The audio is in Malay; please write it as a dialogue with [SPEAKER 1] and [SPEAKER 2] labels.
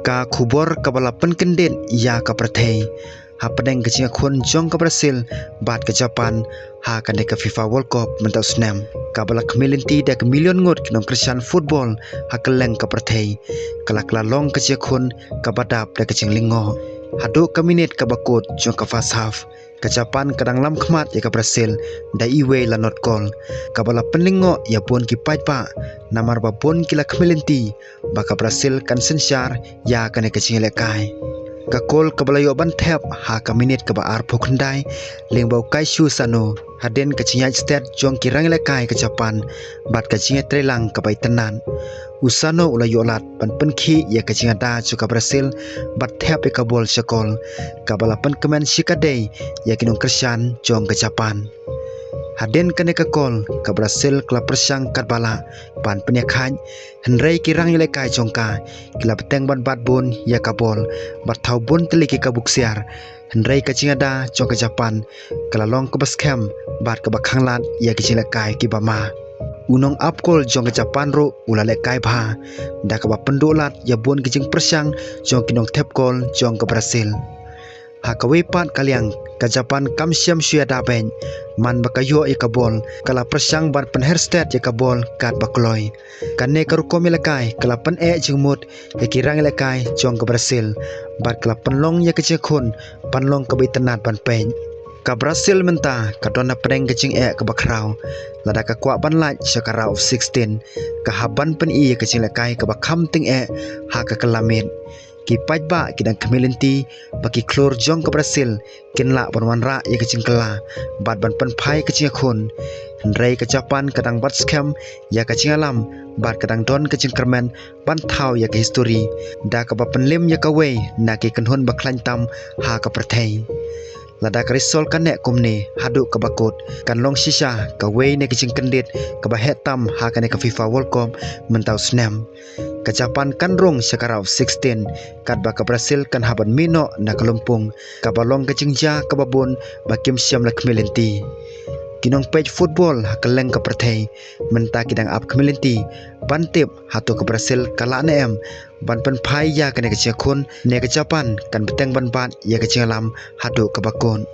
[SPEAKER 1] ka khubor kabala penkendet ya ka prathei ha padeng kecing khun jong ka Brazil bat ke Japan ha kan ke FIFA World Cup mentau snam kabala kemilinti dak million ngot kinong Christian football ha keleng ka prathei kala long kecing khun kabadap dak kecing lingo hadu kaminit ka bakut jong ka first half ke Japan kadang lam khmat ya ka Brazil da iwe la not goal kabala penlingo ya pun ki pa namar ba pun kila kemilinti ba ka Brazil kan sensyar ya kan kecing lekai ka kol kabala yo ban thep ha ka minit ka ba ar phokndai lengbau kai shu sano haden kecing state jong kirang lekai ke Japan bat kecing trelang ka bai tenan usano ula yolat pan penki ya kecing da chuka Brazil bat thep ka bol sekol kabala pan kemen sikadei ya kinong Christian jong ke Japan haden kane ka kol ka Brazil klub persang katbala pan penyakhaj henrei kirang lekai jongka kila peteng ban bat bun ya ka bol bat thau bun teliki ka buksiar henrei kecing da jong ke Japan kala long ka baskem bat ka bakhanglat ya kecing lekai ki bama unong apkol jong ke Japan ro ula lekai bha da ka pendolat ya bun kecing persang jong kinong thep kol jong ke Brazil ha ka wepat kaliang ka Japan kam siam suya da ben man bakayo ya ka bol kala persang ban pen herstat ya ka bol kat bakloi kanne ka rukom lekai kala pen jengmut ya kirang lekai jong ke Brazil bat kala penlong ya kecing khun panlong ka bitenat ban pen ka Brazil menta ka dona preng kecing ka bakrau lada ka kwa ban laj sakarau 16 ka haban pen kecing lekai ka bakham ting ha ka kalamit ki pajba kidang kemilinti baki klor jong ke Brazil kinla banwan ra ya kecing kela bat ban pen phai kecing khun henrei ke Japan kadang bat scam ya kecing alam bat kadang don kecing kermen ban thau ya ke history da ka ba penlim ya ka we na ki kanhun baklan tam ha ka prathei lada ka risol kan nek kumne hadu ka bakut kan long sisa ka we ne kecing kendit ka ba hetam ha ka ne ka FIFA World Cup mentau snam ka Japan kan rong sakarau 16 kat ba ka Brazil kan haban mino na kalumpung ka balong kecing ja ka babun bakim siam la kemilinti kinong page football ha keleng ka prathei menta kidang ap kemilinti bantip hatu ka Brazil kala ne ban pen phai ya ka ne ka khun ne ka Japan kan beteng ban bat ya ka alam hadu ka bakun